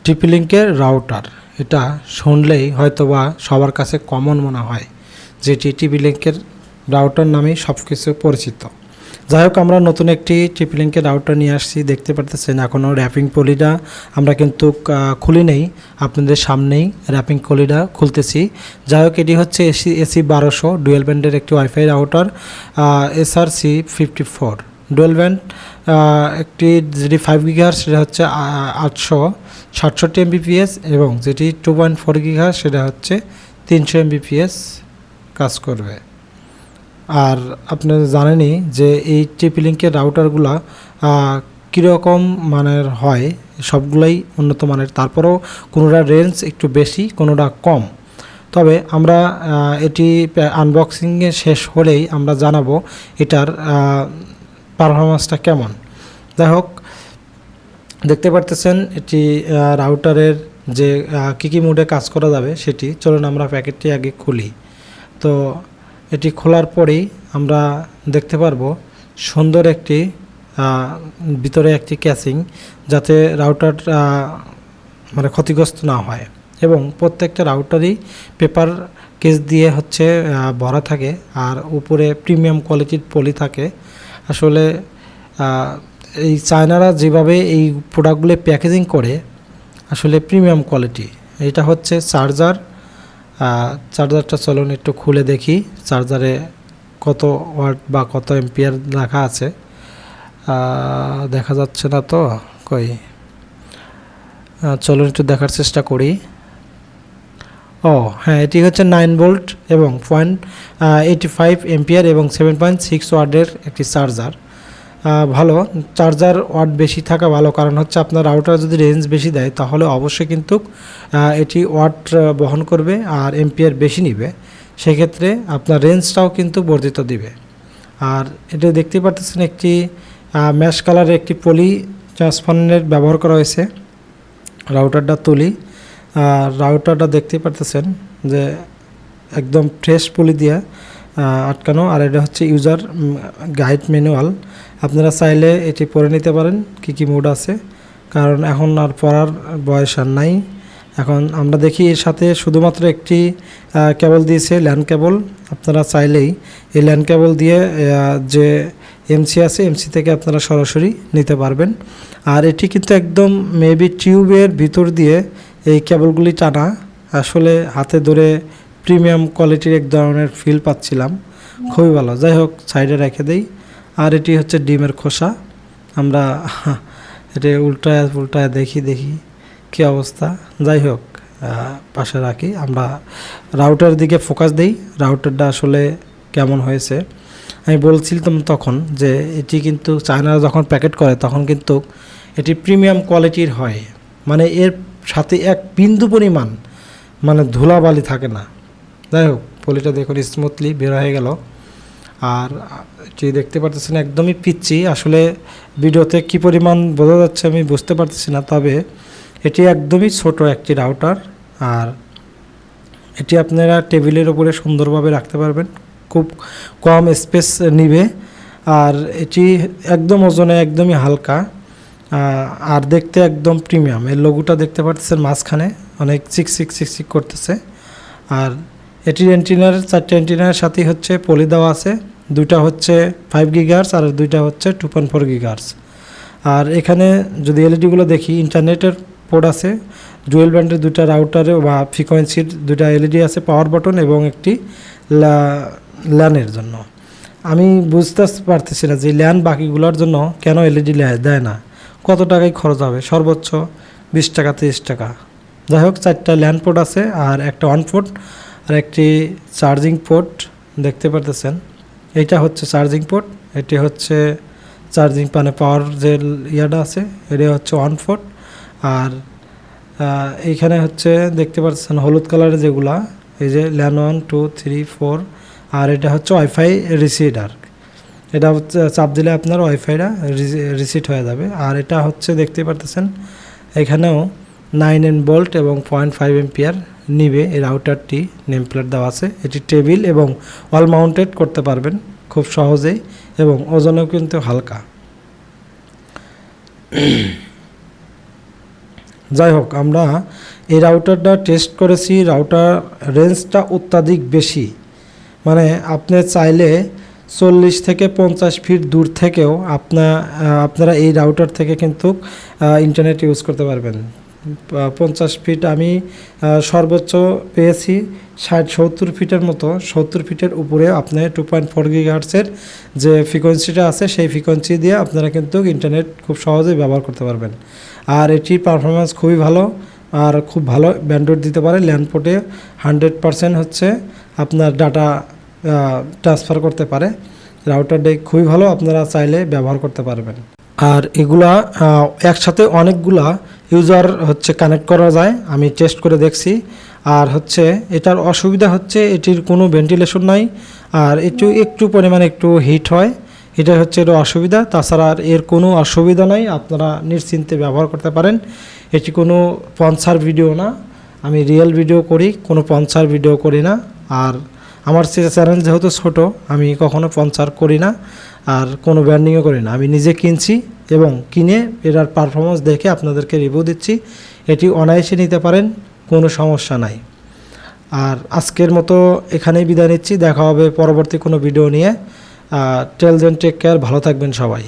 টিপি লিঙ্কের রাউটার, এটা শুনলেই হয়তোবা সবার কাছে কমন মনে হয়, যেটি টিপি লিঙ্কের রাউটার নামেই সব কিছু পরিচিত। যাই হোক, আমরা নতুন একটি টিপি লিঙ্কের রাউটার নিয়ে আসছি। দেখতে পারতেছেন এখনও র্যাপিং পলিটা আমরা কিন্তু খুলি নেই, আপনাদের সামনেই র্যাপিং পলিটা খুলতেছি। যাই হোক, এটি হচ্ছে এসি 1200 ডুয়েল ব্যান্ডের একটি wifi router, SRC54 dual band. একটি যেটি 5 গিগাহার্জ সেটা হচ্ছে 867 Mbps, এবং যেটি 2.4 গিগাহার্জ সেটা হচ্ছে 300 Mbps কাজ করবে। আর আপনারা জানেনই যে এই টিপি লিঙ্কের রাউটারগুলো কীরকম মানের হয়, সবগুলোই উন্নত মানের, তারপরেও কোনোটা রেঞ্জ একটু বেশি, কোনোটা কম। তবে আমরা এটি আনবক্সিংয়ে শেষ হলেই আমরা জানাবো এটার পারফরমেন্সটা কেমন। যাই হোক, দেখতে পারতেছেন এটি রাউটারের যে কী মোডে কাজ করা যাবে সেটি। চলুন আমরা প্যাকেটটি আগে খুলি। তো এটি খোলার পরেই আমরা দেখতে পারবো সুন্দর একটি ভিতরে একটি ক্যাসিং, যাতে রাউটার মানে ক্ষতিগ্রস্ত না হয়, এবং প্রত্যেকটা রাউটারই পেপার কেস দিয়ে হচ্ছে ভরা থাকে, আর উপরে প্রিমিয়াম কোয়ালিটির পলি থাকে। আসলে এই চায়নারা যেভাবে এই প্রোডাক্টগুলো প্যাকেজিং করে, আসলে প্রিমিয়াম কোয়ালিটি। এটা হচ্ছে চার্জারটা চলুন একটু খুলে দেখি চার্জারে কত ওয়াট বা কত এম্পিয়ার লেখা আছে। দেখা যাচ্ছে না তো, কই, চলুন একটু দেখার চেষ্টা করি। ও হ্যাঁ, এটি হচ্ছে 9 ভোল্ট এবং 0.85 এম্পিয়ার এবং 7.6 ওয়াটের একটি চার্জার। ভালো, চার্জার ওয়াট বেশি থাকা ভালো, কারণ হচ্ছে আপনার রাউটার যদি রেঞ্জ বেশি দেয় তাহলে অবশ্যই কিন্তু এটি ওয়াট বহন করবে আর এম্পিয়ার বেশি নিবে, সেক্ষেত্রে আপনার রেঞ্জটাও কিন্তু বর্ধিত দিবে। আর এটা দেখতে পাচ্ছেন একটি ম্যাশ কালারের একটি পলি ট্রান্সপারেন্ট ব্যবহার করা হয়েছে। রাউটারটা তুলি, রাউটারটা দেখতে পারতেছেন যে একদম ফ্রেশ পলি দিয়ে আটকানো। আর এটা হচ্ছে ইউজার গাইড ম্যানুয়াল, আপনারা চাইলে এটি পড়ে নিতে পারেন কী কী মোড আছে, কারণ এখন আর পড়ার বয়স আর নাই। এখন আমরা দেখি এর সাথে শুধুমাত্র একটি কেবল দিয়েছে, ল্যান্ড কেবল। আপনারা চাইলেই এই ল্যান্ড কেবল দিয়ে যে এমসি আছে, এমসি থেকে আপনারা সরাসরি নিতে পারবেন। আর এটি কিন্তু একদম মেবি টিউবের ভিতর দিয়ে এই কেবলগুলি টানা, আসলে হাতে ধরে প্রিমিয়াম কোয়ালিটির এক ধরনের ফিল পাচ্ছিলাম, খুবই ভালো। যাই হোক, সাইডে রেখে দেই। আর এটি হচ্ছে ডিমের খোসা, আমরা এটা উল্টায় দেখি কী অবস্থা। যাই হোক, পাশে রাখি। আমরা রাউটারের দিকে ফোকাস দেই, রাউটারটা আসলে কেমন হয়েছে। আমি বলছিলাম তখন যে এটি কিন্তু চায়নারা যখন প্যাকেট করে তখন কিন্তু এটি প্রিমিয়াম কোয়ালিটির হয়, মানে এর সাথে এক বিন্দু পরিমাণ মানে ধুলাবালি থাকে না। যাই হোক, পলিটা দেখুন স্মুথলি বের হয়ে গেল। আর এটি দেখতে পারতেছেন একদমই পিচ্ছি, আসলে ভিডিওতে কি পরিমাণ বোঝা যাচ্ছে আমি বুঝতে পারতেছি না, তবে এটি একদমই ছোট একটি রাউটার। আর এটি আপনারা টেবিলের উপরে সুন্দরভাবে রাখতে পারবেন, খুব কম স্পেস নিবে। আর এটি একদম ওজনে একদমই হালকা, আর দেখতে একদম প্রিমিয়াম। এর লোগোটা দেখতে পাচ্ছেন মাঝখানে অনেক চিক করতেছে। আর এটির অ্যান্টিনার 4টে অ্যান্টিনার সাথেই হচ্ছে পলি দেওয়া আছে, দুইটা হচ্ছে 5 গিগাহার্জ আর দুইটা হচ্ছে 2.4 গিগাহার্জ। আর এখানে যদি এলইডিগুলো দেখি, ইন্টারনেটের পোর্ট আছে, ডুয়েল ব্যান্ডের দুইটা রাউটারে বা ফ্রিকোয়েন্সির দুইটা এলইডি আছে, পাওয়ার বাটন এবং একটি ল্যানের জন্য। আমি বুঝতে পারতেছি না যে ল্যান বাকিগুলোর জন্য কেন এলইডি দেয় না, কত টাকায় খরচ হবে, সর্বোচ্চ 20 টাকা 30 টাকা। যাই হোক, 4টা ল্যান পোর্ট আছে আর একটা অন পোর্ট আর একটি চার্জিং পোর্ট দেখতে পারতেছেন। এইটা হচ্ছে চার্জিং পোর্ট, এটি হচ্ছে চার্জিং মানে পাওয়ার যে ইয়াটা আছে, এটা হচ্ছে অন পোর্ট। আর এইখানে হচ্ছে দেখতে পাচ্ছেন হলুদ কালারের যেগুলা, এই যে ল্যান 1 2 3 4। আর এটা হচ্ছে ওয়াইফাই রিসিভার, এটা হচ্ছে চাপ দিলে আপনার ওয়াইফাইটা রিসিট হয়ে যাবে। আর এটা হচ্ছে দেখতে পারতেছেন এখানেও 9 ভোল্ট এবং 0.5 এম্পিয়ার নিবে। এই রাউটারটি নেম প্লেট দেওয়া আছে, এটি টেবিল এবং ওয়াল মাউন্টেড করতে পারবেন খুব সহজেই, এবং ওজনেও কিন্তু হালকা। যাই হোক, আমরা এই রাউটারটা টেস্ট করেছি। রাউটার রেঞ্জটা অত্যাধিক বেশি, মানে আপনি চাইলে 40 থেকে 50 ফিট দূর থেকেও আপনারা এই রাউটার থেকে কিন্তু ইন্টারনেট ইউজ করতে পারবেন। 50 ফিট আমি সর্বোচ্চ পেয়েছি 60-70 ফিটের মতো। 70 ফিটের উপরে আপনি 2.4 গিগাহার্টসের যে ফ্রিকোয়েন্সিটা আছে সেই ফ্রিকোয়েন্সি দিয়ে আপনারা কিন্তু ইন্টারনেট খুব সহজেই ব্যবহার করতে পারবেন। আর এটির পারফরমেন্স খুবই ভালো, আর খুব ভালো ব্যান্ডউইথ দিতে পারে। ল্যান্ড পোর্টে 100% হচ্ছে আপনার ডাটা ট্রান্সফার করতে পারে। রাউটারটা খুবই ভালো, আপনারা চাইলে ব্যবহার করতে পারবেন। আর এগুলা একসাথে অনেকগুলা ইউজার হচ্ছে কানেক্ট করা যায়, আমি টেস্ট করে দেখছি। আর হচ্ছে এটার অসুবিধা হচ্ছে এটির কোনো ভেন্টিলেশন নাই, আর একটু পরিমাণে একটু হিট হয়, এটা হচ্ছে এর অসুবিধা। তাছাড়া আর এর কোনো অসুবিধা নাই, আপনারা নিশ্চিন্তে ব্যবহার করতে পারেন। এটি কোনো স্পন্সর ভিডিও না, আমি রিয়েল ভিডিও করি, কোনো স্পন্সর ভিডিও করি না। আর আমার চ্যানেল যেহেতু ছোট, আমি কখনো স্পন্সর করি না আর কোনো ব্র্যান্ডিংও করি না। আমি নিজে কিনছি এবং কিনে এটার পারফরমেন্স দেখে আপনাদেরকে রিভিউ দিচ্ছি। এটি অনায়াসে নিতে পারেন, কোনো সমস্যা নাই। আর আজকের মতো এখানেই বিদায় নিচ্ছি, দেখা হবে পরবর্তী কোনো ভিডিও নিয়ে। টেল দেন টেক কেয়ার, ভালো থাকবেন সবাই।